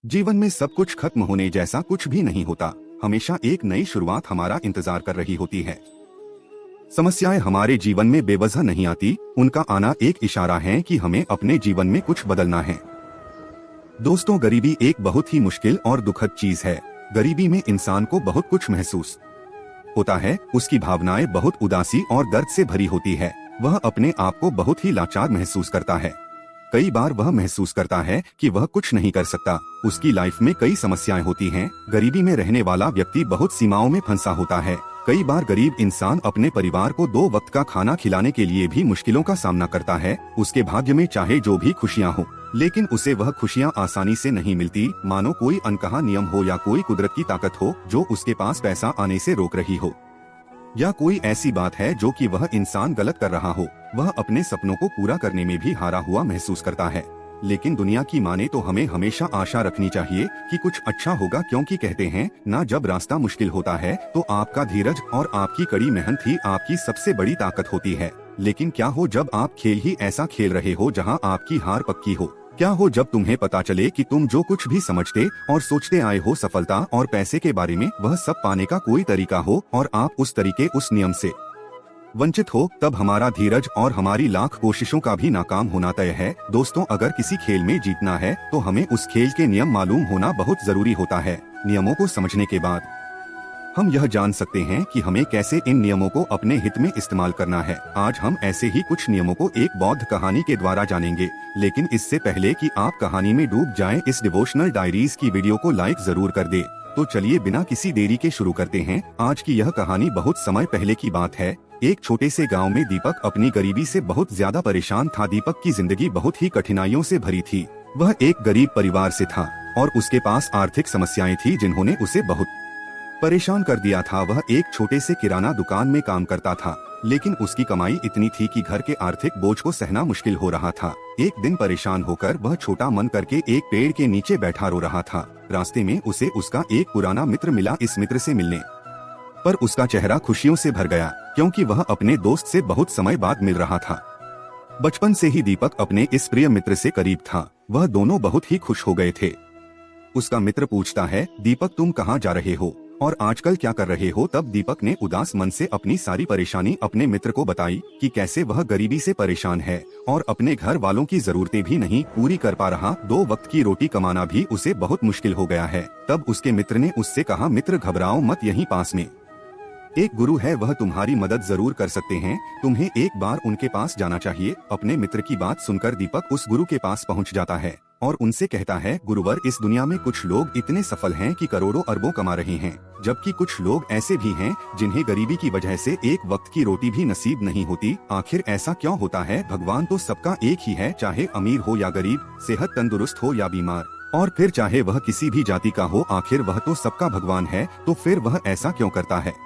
जीवन में सब कुछ खत्म होने जैसा कुछ भी नहीं होता। हमेशा एक नई शुरुआत हमारा इंतजार कर रही होती है। समस्याएं हमारे जीवन में बेवजह नहीं आती, उनका आना एक इशारा है कि हमें अपने जीवन में कुछ बदलना है। दोस्तों, गरीबी एक बहुत ही मुश्किल और दुखद चीज है। गरीबी में इंसान को बहुत कुछ महसूस होता है। उसकी भावनाएं बहुत उदासी और दर्द से भरी होती है। वह अपने आप को बहुत ही लाचार महसूस करता है। कई बार वह महसूस करता है कि वह कुछ नहीं कर सकता। उसकी लाइफ में कई समस्याएं होती हैं। गरीबी में रहने वाला व्यक्ति बहुत सीमाओं में फंसा होता है। कई बार गरीब इंसान अपने परिवार को 2 वक्त का खाना खिलाने के लिए भी मुश्किलों का सामना करता है। उसके भाग्य में चाहे जो भी खुशियां हो, लेकिन उसे वह खुशियां आसानी से नहीं मिलती, मानो कोई अनकहा नियम हो या कोई कुदरत की ताकत हो जो उसके पास पैसा आने से रोक रही हो, या कोई ऐसी बात है जो कि वह इंसान गलत कर रहा हो। वह अपने सपनों को पूरा करने में भी हारा हुआ महसूस करता है। लेकिन दुनिया की माने तो हमें हमेशा आशा रखनी चाहिए कि कुछ अच्छा होगा, क्योंकि कहते हैं ना, जब रास्ता मुश्किल होता है तो आपका धीरज और आपकी कड़ी मेहनत ही आपकी सबसे बड़ी ताकत होती है। लेकिन क्या हो जब आप खेल ही ऐसा खेल रहे हो जहां आपकी हार पक्की हो? क्या हो जब तुम्हें पता चले कि तुम जो कुछ भी समझते और सोचते आए हो सफलता और पैसे के बारे में, वह सब पाने का कोई तरीका हो और आप उस तरीके, उस नियम से वंचित हो? तब हमारा धीरज और हमारी लाख कोशिशों का भी नाकाम होना तय है। दोस्तों, अगर किसी खेल में जीतना है तो हमें उस खेल के नियम मालूम होना बहुत जरूरी होता है। नियमों को समझने के बाद हम यह जान सकते हैं कि हमें कैसे इन नियमों को अपने हित में इस्तेमाल करना है। आज हम ऐसे ही कुछ नियमों को एक बौद्ध कहानी के द्वारा जानेंगे। लेकिन इससे पहले कि आप कहानी में डूब जाएं, इस डिवोशनल डायरीज की वीडियो को लाइक जरूर कर दे। तो चलिए बिना किसी देरी के शुरू करते हैं। आज की यह कहानी बहुत समय पहले की बात है। एक छोटे से गांव में दीपक अपनी गरीबी से बहुत ज्यादा परेशान था। दीपक की जिंदगी बहुत ही कठिनाइयों से भरी थी। वह एक गरीब परिवार से था और उसके पास आर्थिक समस्याएं थी जिन्होंने उसे बहुत परेशान कर दिया था। वह एक छोटे से किराना दुकान में काम करता था, लेकिन उसकी कमाई इतनी थी कि घर के आर्थिक बोझ को सहना मुश्किल हो रहा था। एक दिन परेशान होकर वह छोटा मन करके एक पेड़ के नीचे बैठा रो रहा था। रास्ते में उसे उसका एक पुराना मित्र मिला। इस मित्र से मिलने पर उसका चेहरा खुशियों से भर गया, क्योंकि वह अपने दोस्त से बहुत समय बाद मिल रहा था। बचपन से ही दीपक अपने इस प्रिय मित्र से करीब था। वह दोनों बहुत ही खुश हो गए थे। उसका मित्र पूछता है, दीपक तुम कहाँ जा रहे हो और आजकल क्या कर रहे हो? तब दीपक ने उदास मन से अपनी सारी परेशानी अपने मित्र को बताई कि कैसे वह गरीबी से परेशान है और अपने घर वालों की जरूरतें भी नहीं पूरी कर पा रहा। 2 वक्त की रोटी कमाना भी उसे बहुत मुश्किल हो गया है। तब उसके मित्र ने उससे कहा, मित्र घबराओ मत, यहीं पास में एक गुरु है, वह तुम्हारी मदद जरूर कर सकते हैं। तुम्हें एक बार उनके पास जाना चाहिए। अपने मित्र की बात सुनकर दीपक उस गुरु के पास पहुंच जाता है और उनसे कहता है, गुरुवर, इस दुनिया में कुछ लोग इतने सफल हैं कि करोड़ों अरबों कमा रहे हैं, जबकि कुछ लोग ऐसे भी हैं जिन्हें गरीबी की वजह से एक वक्त की रोटी भी नसीब नहीं होती। आखिर ऐसा क्यों होता है? भगवान तो सबका एक ही है, चाहे अमीर हो या गरीब, सेहत तंदुरुस्त हो या बीमार, और फिर चाहे वह किसी भी जाति का हो। आखिर वह तो सबका भगवान है, तो फिर वह ऐसा क्यों करता है?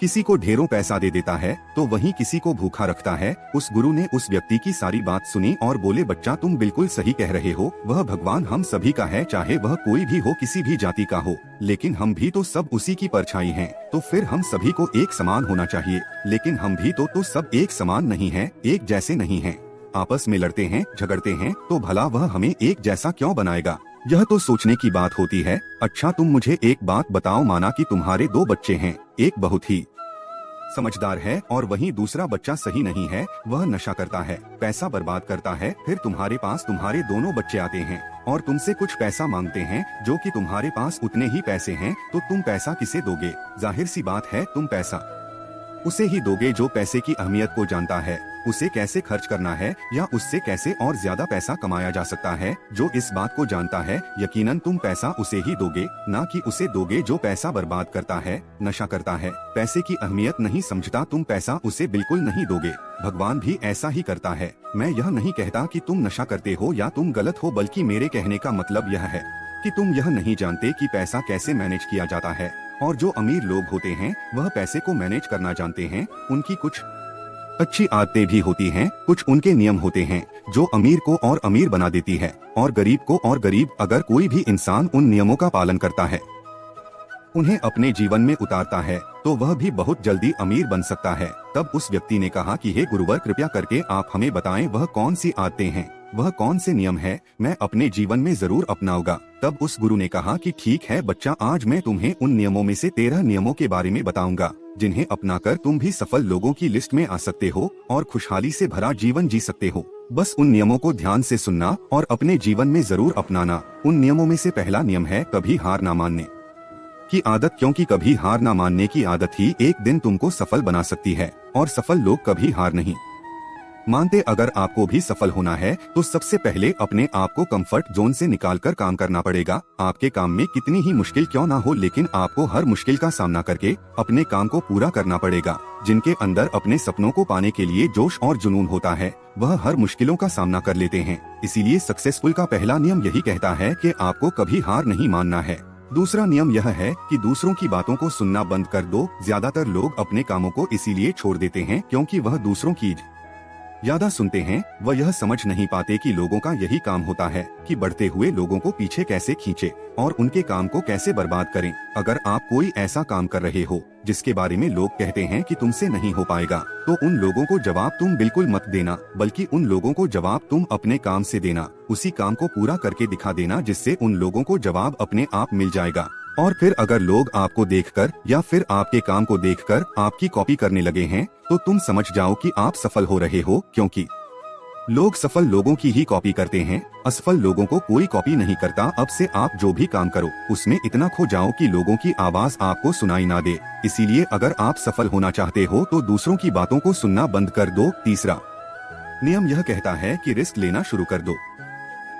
किसी को ढेरों पैसा दे देता है तो वहीं किसी को भूखा रखता है। उस गुरु ने उस व्यक्ति की सारी बात सुनी और बोले, बच्चा तुम बिल्कुल सही कह रहे हो। वह भगवान हम सभी का है, चाहे वह कोई भी हो, किसी भी जाति का हो, लेकिन हम भी तो सब उसी की परछाई हैं। तो फिर हम सभी को एक समान होना चाहिए। लेकिन हम भी तो सब एक समान नहीं हैं, एक जैसे नहीं हैं। आपस में लड़ते हैं, झगड़ते हैं, तो भला वह हमें एक जैसा क्यों बनाएगा? यह तो सोचने की बात होती है। अच्छा तुम मुझे एक बात बताओ, माना कि तुम्हारे 2 बच्चे हैं, एक बहुत ही समझदार है और वहीं दूसरा बच्चा सही नहीं है, वह नशा करता है, पैसा बर्बाद करता है। फिर तुम्हारे पास तुम्हारे दोनों बच्चे आते हैं और तुमसे कुछ पैसा मांगते हैं, जो कि तुम्हारे पास उतने ही पैसे हैं, तो तुम पैसा किसे दोगे? जाहिर सी बात है, तुम पैसा उसे ही दोगे जो पैसे की अहमियत को जानता है, उसे कैसे खर्च करना है या उससे कैसे और ज्यादा पैसा कमाया जा सकता है, जो इस बात को जानता है। यकीनन तुम पैसा उसे ही दोगे, ना कि उसे दोगे जो पैसा बर्बाद करता है, नशा करता है, पैसे की अहमियत नहीं समझता। तुम पैसा उसे बिल्कुल नहीं दोगे। भगवान भी ऐसा ही करता है। मैं यह नहीं कहता कि तुम नशा करते हो या तुम गलत हो, बल्कि मेरे कहने का मतलब यह है कि तुम यह नहीं जानते कि पैसा कैसे मैनेज किया जाता है। और जो अमीर लोग होते हैं वह पैसे को मैनेज करना जानते हैं। उनकी कुछ अच्छी आदतें भी होती हैं, कुछ उनके नियम होते हैं जो अमीर को और अमीर बना देती है और गरीब को और गरीब। अगर कोई भी इंसान उन नियमों का पालन करता है, उन्हें अपने जीवन में उतारता है, तो वह भी बहुत जल्दी अमीर बन सकता है। तब उस व्यक्ति ने कहा कि हे गुरुवर, कृपया करके आप हमें बताएं वह कौन सी आदतें हैं वह कौन से नियम है मैं अपने जीवन में जरूर अपनाऊंगा। तब उस गुरु ने कहा कि ठीक है बच्चा, आज मैं तुम्हें उन नियमों में से 13 नियमों के बारे में बताऊंगा जिन्हें अपनाकर तुम भी सफल लोगों की लिस्ट में आ सकते हो और खुशहाली से भरा जीवन जी सकते हो। बस उन नियमों को ध्यान से सुनना और अपने जीवन में जरूर अपनाना। उन नियमों में से पहला नियम है कभी हार ना मानने की आदत, क्योंकि कभी हार ना मानने की आदत ही एक दिन तुमको सफल बना सकती है और सफल लोग कभी हार नहीं मानते। अगर आपको भी सफल होना है तो सबसे पहले अपने आप को कंफर्ट जोन से निकालकर काम करना पड़ेगा। आपके काम में कितनी ही मुश्किल क्यों ना हो, लेकिन आपको हर मुश्किल का सामना करके अपने काम को पूरा करना पड़ेगा। जिनके अंदर अपने सपनों को पाने के लिए जोश और जुनून होता है वह हर मुश्किलों का सामना कर लेते हैं। इसीलिए सक्सेसफुल का पहला नियम यही कहता है कि आपको कभी हार नहीं मानना है। दूसरा नियम यह है कि दूसरों की बातों को सुनना बंद कर दो। ज्यादातर लोग अपने कामों को इसीलिए छोड़ देते हैं क्योंकि वह दूसरों की ज्यादा सुनते हैं। वह यह समझ नहीं पाते कि लोगों का यही काम होता है कि बढ़ते हुए लोगों को पीछे कैसे खींचे और उनके काम को कैसे बर्बाद करें। अगर आप कोई ऐसा काम कर रहे हो जिसके बारे में लोग कहते हैं कि तुमसे नहीं हो पाएगा, तो उन लोगों को जवाब तुम बिल्कुल मत देना, बल्कि उन लोगों को जवाब तुम अपने काम से देना। उसी काम को पूरा करके दिखा देना जिससे उन लोगों को जवाब अपने आप मिल जाएगा। और फिर अगर लोग आपको देखकर या फिर आपके काम को देखकर आपकी कॉपी करने लगे हैं तो तुम समझ जाओ कि आप सफल हो रहे हो, क्योंकि लोग सफल लोगों की ही कॉपी करते हैं। असफल लोगों को कोई कॉपी नहीं करता। अब से आप जो भी काम करो उसमें इतना खो जाओ कि लोगों की आवाज आपको सुनाई ना दे। इसीलिए अगर आप सफल होना चाहते हो तो दूसरों की बातों को सुनना बंद कर दो। तीसरा नियम यह कहता है कि रिस्क लेना शुरू कर दो।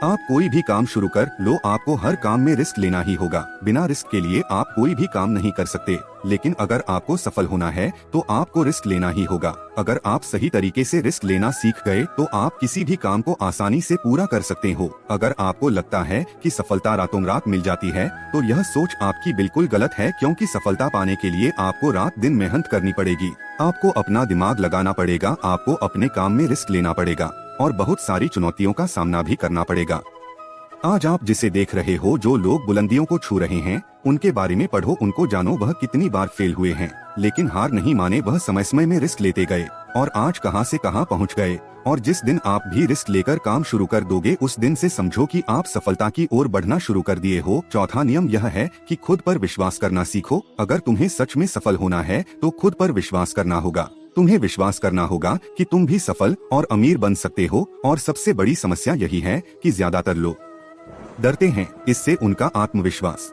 आप कोई भी काम शुरू कर लो, आपको हर काम में रिस्क लेना ही होगा। बिना रिस्क के लिए आप कोई भी काम नहीं कर सकते। लेकिन अगर आपको सफल होना है तो आपको रिस्क लेना ही होगा। अगर आप सही तरीके से रिस्क लेना सीख गए तो आप किसी भी काम को आसानी से पूरा कर सकते हो। अगर आपको लगता है कि सफलता रातों रात मिल जाती है तो यह सोच आपकी बिल्कुल गलत है, क्योंकि सफलता पाने के लिए आपको रात दिन मेहनत करनी पड़ेगी। आपको अपना दिमाग लगाना पड़ेगा, आपको अपने काम में रिस्क लेना पड़ेगा और बहुत सारी चुनौतियों का सामना भी करना पड़ेगा। आज आप जिसे देख रहे हो, जो लोग बुलंदियों को छू रहे हैं, उनके बारे में पढ़ो, उनको जानो वह कितनी बार फेल हुए हैं लेकिन हार नहीं माने। वह समय समय में रिस्क लेते गए और आज कहां से कहां पहुंच गए। और जिस दिन आप भी रिस्क लेकर काम शुरू कर दोगे उस दिन से समझो कि आप सफलता की ओर बढ़ना शुरू कर दिए हो। चौथा नियम यह है कि खुद पर विश्वास करना सीखो। अगर तुम्हें सच में सफल होना है तो खुद पर विश्वास करना होगा। तुम्हें विश्वास करना होगा कि तुम भी सफल और अमीर बन सकते हो। और सबसे बड़ी समस्या यही है कि ज्यादातर लोग डरते हैं, इससे उनका आत्मविश्वास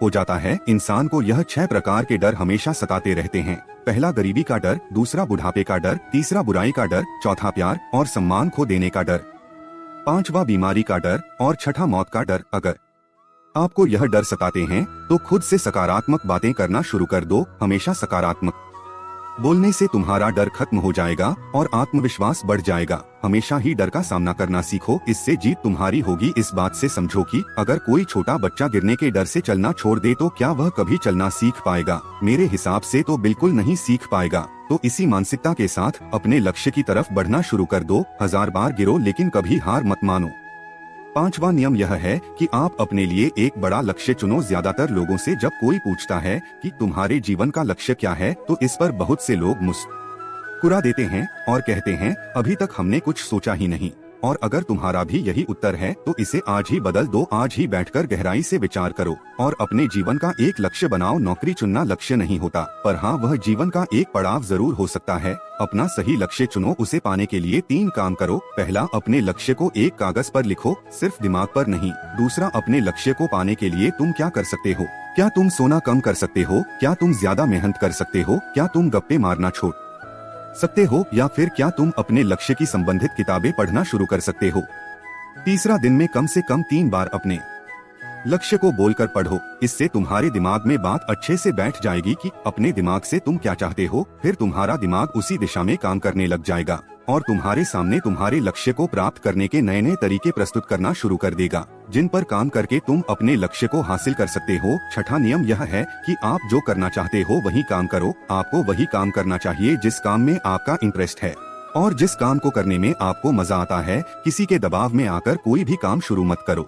हो जाता है। इंसान को यह 6 प्रकार के डर हमेशा सताते रहते हैं। पहला गरीबी का डर, दूसरा बुढ़ापे का डर, तीसरा बुराई का डर, चौथा प्यार और सम्मान खो देने का डर, पांचवा बीमारी का डर और छठा मौत का डर। अगर आपको यह डर सताते हैं तो खुद से सकारात्मक बातें करना शुरू कर दो। हमेशा सकारात्मक बोलने से तुम्हारा डर खत्म हो जाएगा और आत्मविश्वास बढ़ जाएगा। हमेशा ही डर का सामना करना सीखो, इससे जीत तुम्हारी होगी। इस बात से समझो कि अगर कोई छोटा बच्चा गिरने के डर से चलना छोड़ दे तो क्या वह कभी चलना सीख पाएगा? मेरे हिसाब से तो बिल्कुल नहीं सीख पाएगा। तो इसी मानसिकता के साथ अपने लक्ष्य की तरफ बढ़ना शुरू कर दो। 1000 बार गिरो लेकिन कभी हार मत मानो। पांचवा नियम यह है कि आप अपने लिए एक बड़ा लक्ष्य चुनो। ज्यादातर लोगों से जब कोई पूछता है कि तुम्हारे जीवन का लक्ष्य क्या है तो इस पर बहुत से लोग मुस्कुरा देते हैं और कहते हैं अभी तक हमने कुछ सोचा ही नहीं। और अगर तुम्हारा भी यही उत्तर है तो इसे आज ही बदल दो। आज ही बैठकर गहराई से विचार करो और अपने जीवन का एक लक्ष्य बनाओ। नौकरी चुनना लक्ष्य नहीं होता, पर हाँ वह जीवन का एक पड़ाव जरूर हो सकता है। अपना सही लक्ष्य चुनो, उसे पाने के लिए 3 काम करो। पहला, अपने लक्ष्य को एक कागज पर लिखो, सिर्फ दिमाग पर नहीं। दूसरा, अपने लक्ष्य को पाने के लिए तुम क्या कर सकते हो? क्या तुम सोना कम कर सकते हो? क्या तुम ज्यादा मेहनत कर सकते हो? क्या तुम गप्पे मारना छोड़ सकते हो? या फिर क्या तुम अपने लक्ष्य की संबंधित किताबें पढ़ना शुरू कर सकते हो? तीसरा, दिन में कम से कम 3 बार अपने लक्ष्य को बोलकर पढ़ो। इससे तुम्हारे दिमाग में बात अच्छे से बैठ जाएगी कि अपने दिमाग से तुम क्या चाहते हो। फिर तुम्हारा दिमाग उसी दिशा में काम करने लग जाएगा और तुम्हारे सामने तुम्हारे लक्ष्य को प्राप्त करने के नए नए तरीके प्रस्तुत करना शुरू कर देगा, जिन पर काम करके तुम अपने लक्ष्य को हासिल कर सकते हो। छठा नियम यह है कि आप जो करना चाहते हो वही काम करो। आपको वही काम करना चाहिए जिस काम में आपका इंटरेस्ट है और जिस काम को करने में आपको मजा आता है। किसी के दबाव में आकर कोई भी काम शुरू मत करो।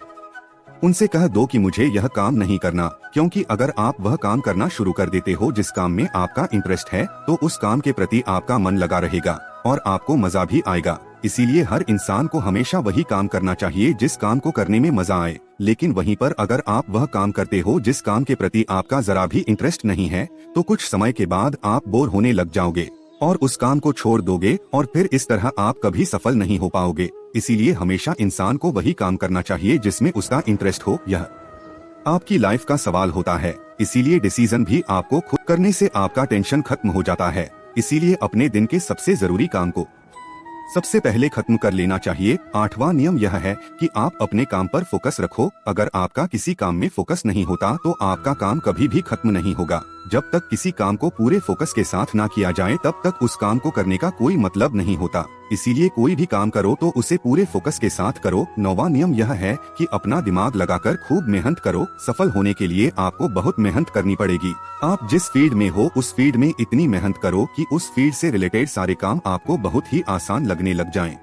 उनसे कह दो कि मुझे यह काम नहीं करना, क्योंकि अगर आप वह काम करना शुरू कर देते हो जिस काम में आपका इंटरेस्ट है तो उस काम के प्रति आपका मन लगा रहेगा और आपको मजा भी आएगा। इसीलिए हर इंसान को हमेशा वही काम करना चाहिए जिस काम को करने में मजा आए। लेकिन वहीं पर अगर आप वह काम करते हो जिस काम के प्रति आपका जरा भी इंटरेस्ट नहीं है, तो कुछ समय के बाद आप बोर होने लग जाओगे और उस काम को छोड़ दोगे और फिर इस तरह आप कभी सफल नहीं हो पाओगे। इसीलिए हमेशा इंसान को वही काम करना चाहिए जिसमें उसका इंटरेस्ट हो। यह आपकी लाइफ का सवाल होता है। इसीलिए डिसीजन भी आपको खुद करने से आपका टेंशन खत्म हो जाता है। इसीलिए अपने दिन के सबसे जरूरी काम को सबसे पहले खत्म कर लेना चाहिए। 8वां नियम यह है कि आप अपने काम पर फोकस रखो। अगर आपका किसी काम में फोकस नहीं होता तो आपका काम कभी भी खत्म नहीं होगा। जब तक किसी काम को पूरे फोकस के साथ ना किया जाए तब तक उस काम को करने का कोई मतलब नहीं होता। इसीलिए कोई भी काम करो तो उसे पूरे फोकस के साथ करो। 9वां नियम यह है कि अपना दिमाग लगाकर खूब मेहनत करो। सफल होने के लिए आपको बहुत मेहनत करनी पड़ेगी। आप जिस फील्ड में हो उस फील्ड में इतनी मेहनत करो कि उस फील्ड से रिलेटेड सारे काम आपको बहुत ही आसान लगने लग जाएं।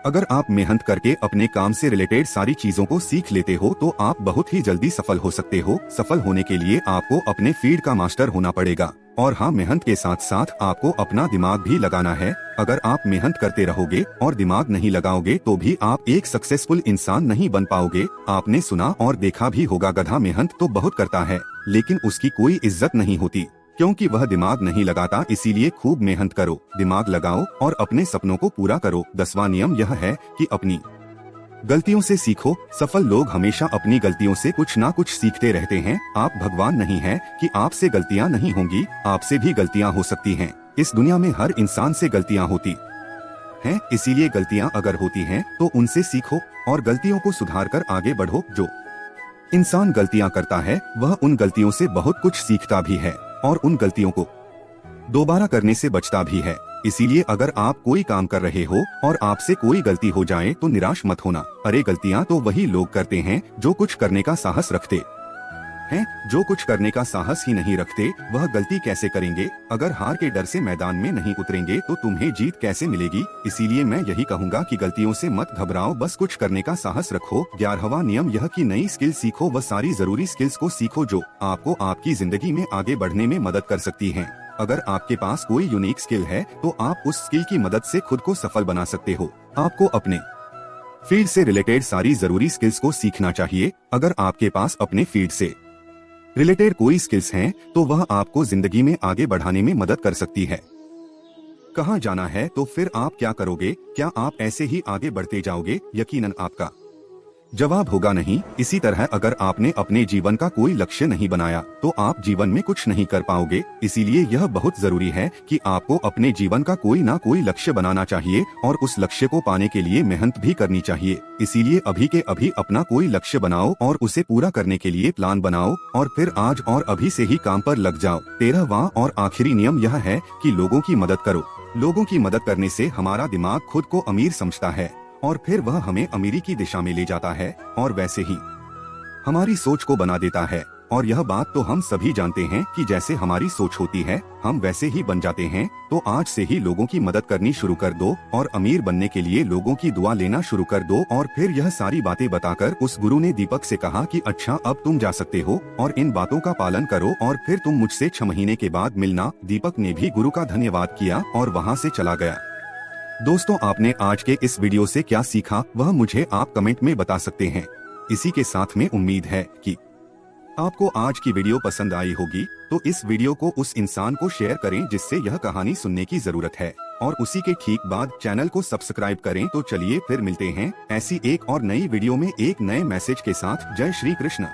अगर आप मेहनत करके अपने काम से रिलेटेड सारी चीजों को सीख लेते हो तो आप बहुत ही जल्दी सफल हो सकते हो। सफल होने के लिए आपको अपने फील्ड का मास्टर होना पड़ेगा। और हाँ, मेहनत के साथ साथ आपको अपना दिमाग भी लगाना है। अगर आप मेहनत करते रहोगे और दिमाग नहीं लगाओगे तो भी आप एक सक्सेसफुल इंसान नहीं बन पाओगे। आपने सुना और देखा भी होगा, गधा मेहनत तो बहुत करता है लेकिन उसकी कोई इज्जत नहीं होती, क्योंकि वह दिमाग नहीं लगाता। इसीलिए खूब मेहनत करो, दिमाग लगाओ और अपने सपनों को पूरा करो। 10वां नियम यह है कि अपनी गलतियों से सीखो। सफल लोग हमेशा अपनी गलतियों से कुछ ना कुछ सीखते रहते हैं। आप भगवान नहीं हैं कि आपसे गलतियां नहीं होंगी, आपसे भी गलतियां हो सकती हैं। इस दुनिया में हर इंसान से गलतियां होती हैं। इसीलिए गलतियां अगर होती हैं तो उनसे सीखो और गलतियों को सुधार कर आगे बढ़ो। जो इंसान गलतियां करता है वह उन गलतियों से बहुत कुछ सीखता भी है और उन गलतियों को दोबारा करने से बचता भी है। इसीलिए अगर आप कोई काम कर रहे हो और आपसे कोई गलती हो जाए तो निराश मत होना। अरे, गलतियां तो वही लोग करते हैं जो कुछ करने का साहस रखते हैं। जो कुछ करने का साहस ही नहीं रखते वह गलती कैसे करेंगे? अगर हार के डर से मैदान में नहीं उतरेंगे तो तुम्हें जीत कैसे मिलेगी? इसीलिए मैं यही कहूँगा कि गलतियों से मत घबराओ, बस कुछ करने का साहस रखो। 11वां नियम यह कि नई स्किल सीखो। वह सारी जरूरी स्किल्स को सीखो जो आपको आपकी जिंदगी में आगे बढ़ने में मदद कर सकती हैं। अगर आपके पास कोई यूनिक स्किल है तो आप उस स्किल की मदद से खुद को सफल बना सकते हो। आपको अपने फील्ड से रिलेटेड सारी जरूरी स्किल्स को सीखना चाहिए। अगर आपके पास अपने फील्ड से रिलेटेड कोई स्किल्स हैं तो वह आपको जिंदगी में आगे बढ़ाने में मदद कर सकती है। कहाँ जाना है तो फिर आप क्या करोगे? क्या आप ऐसे ही आगे बढ़ते जाओगे? यकीनन आपका जवाब होगा नहीं। इसी तरह अगर आपने अपने जीवन का कोई लक्ष्य नहीं बनाया तो आप जीवन में कुछ नहीं कर पाओगे। इसीलिए यह बहुत जरूरी है कि आपको अपने जीवन का कोई ना कोई लक्ष्य बनाना चाहिए और उस लक्ष्य को पाने के लिए मेहनत भी करनी चाहिए। इसीलिए अभी के अभी अपना कोई लक्ष्य बनाओ और उसे पूरा करने के लिए प्लान बनाओ और फिर आज और अभी से ही काम पर लग जाओ। 13वां और आखिरी नियम यह है कि लोगों की मदद करो। लोगों की मदद करने से हमारा दिमाग खुद को अमीर समझता है और फिर वह हमें अमीरी की दिशा में ले जाता है और वैसे ही हमारी सोच को बना देता है। और यह बात तो हम सभी जानते हैं कि जैसे हमारी सोच होती है हम वैसे ही बन जाते हैं। तो आज से ही लोगों की मदद करनी शुरू कर दो और अमीर बनने के लिए लोगों की दुआ लेना शुरू कर दो। और फिर यह सारी बातें बताकर उस गुरु ने दीपक से कहा कि अच्छा, अब तुम जा सकते हो और इन बातों का पालन करो और फिर तुम मुझसे 6 महीने के बाद मिलना। दीपक ने भी गुरु का धन्यवाद किया और वहाँ से चला गया। दोस्तों, आपने आज के इस वीडियो से क्या सीखा वह मुझे आप कमेंट में बता सकते हैं। इसी के साथ में उम्मीद है कि आपको आज की वीडियो पसंद आई होगी। तो इस वीडियो को उस इंसान को शेयर करें जिससे यह कहानी सुनने की जरूरत है और उसी के ठीक बाद चैनल को सब्सक्राइब करें। तो चलिए फिर मिलते हैं ऐसी एक और नई वीडियो में एक नए मैसेज के साथ। जय श्री कृष्ण।